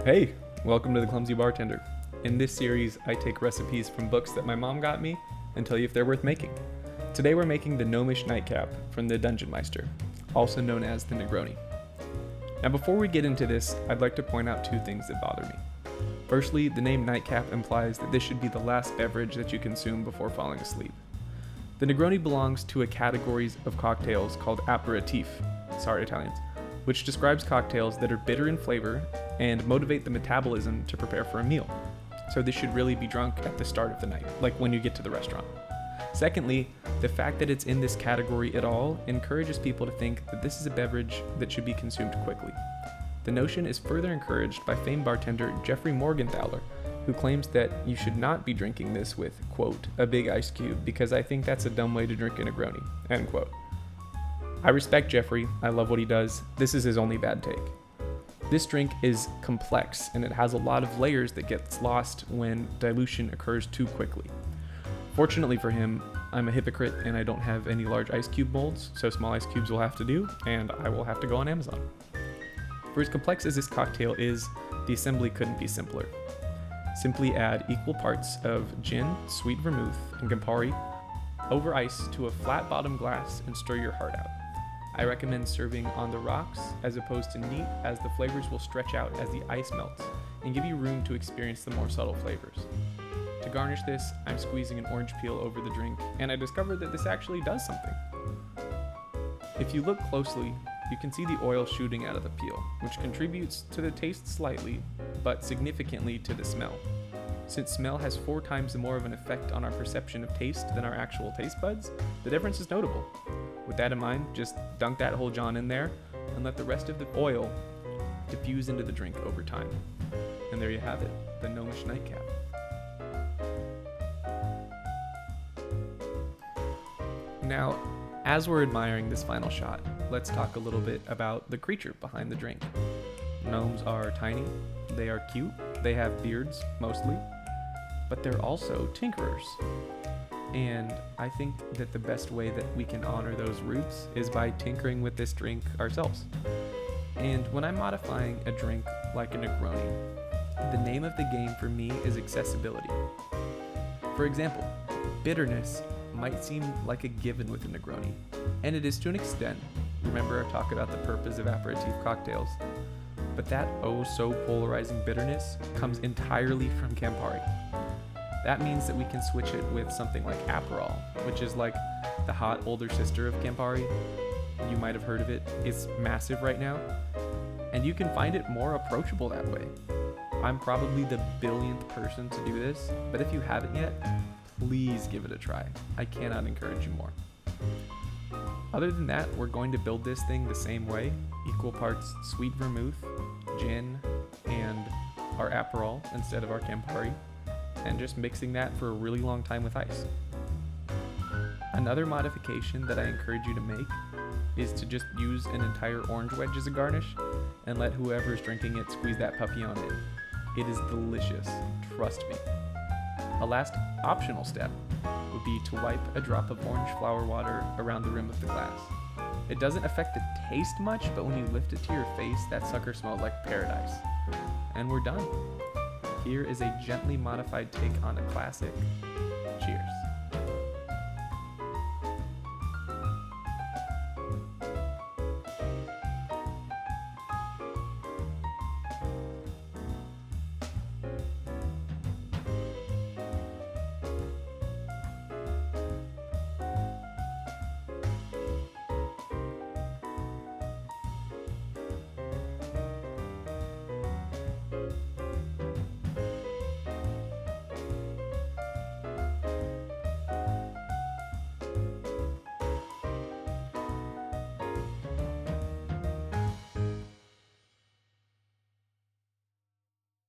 Hey, welcome to the Clumsy Bartender. In this series, I take recipes from books that my mom got me and tell you if they're worth making. Today we're making the Gnomish Gnightcap from the Düngeonmeister, also known as the Negroni. Now before we get into this, I'd like to point out two things that bother me. Firstly, the name Nightcap implies that this should be the last beverage that you consume before falling asleep. The Negroni belongs to a category of cocktails called aperitif, sorry Italians, which describes cocktails that are bitter in flavor and motivate the metabolism to prepare for a meal. So this should really be drunk at the start of the night, like when you get to the restaurant. Secondly, the fact that it's in this category at all encourages people to think that this is a beverage that should be consumed quickly. The notion is further encouraged by famed bartender Jeffrey Morgenthaler, who claims that you should not be drinking this with, quote, a big ice cube because I think that's a dumb way to drink a Negroni, end quote. I respect Jeffrey, I love what he does, this is his only bad take. This drink is complex and it has a lot of layers that gets lost when dilution occurs too quickly. Fortunately for him, I'm a hypocrite and I don't have any large ice cube molds, so small ice cubes will have to do, and I will have to go on Amazon. For as complex as this cocktail is, the assembly couldn't be simpler. Simply add equal parts of gin, sweet vermouth, and Campari over ice to a flat bottom glass and stir your heart out. I recommend serving on the rocks as opposed to neat, as the flavors will stretch out as the ice melts and give you room to experience the more subtle flavors. To garnish this, I'm squeezing an orange peel over the drink, and I discovered that this actually does something. If you look closely, you can see the oil shooting out of the peel, which contributes to the taste slightly, but significantly to the smell. Since smell has 4 times more of an effect on our perception of taste than our actual taste buds, the difference is notable. With that in mind, just dunk that whole John in there and let the rest of the oil diffuse into the drink over time. And there you have it, the Gnomish Gnightcap. Now, as we're admiring this final shot, let's talk a little bit about the creature behind the drink. Gnomes are tiny, they are cute, they have beards, mostly, but they're also tinkerers. And I think that the best way that we can honor those roots is by tinkering with this drink ourselves. And when I'm modifying a drink like a Negroni, the name of the game for me is accessibility. For example, bitterness might seem like a given with a Negroni, and it is to an extent. Remember our talk about the purpose of aperitif cocktails. But that oh so polarizing bitterness comes entirely from Campari. That means that we can switch it with something like Aperol, which is like the hot older sister of Campari. You might have heard of it. It's massive right now, and you can find it more approachable that way. I'm probably the billionth person to do this, but if you haven't yet, please give it a try. I cannot encourage you more. Other than that, we're going to build this thing the same way, equal parts sweet vermouth, gin, and our Aperol instead of our Campari, and just mixing that for a really long time with ice. Another modification that I encourage you to make is to just use an entire orange wedge as a garnish and let whoever's drinking it squeeze that puppy on in. It is delicious, trust me. A last optional step would be to wipe a drop of orange flower water around the rim of the glass. It doesn't affect the taste much, but when you lift it to your face, that sucker smells like paradise. And we're done. Here is a gently modified take on a classic. Cheers.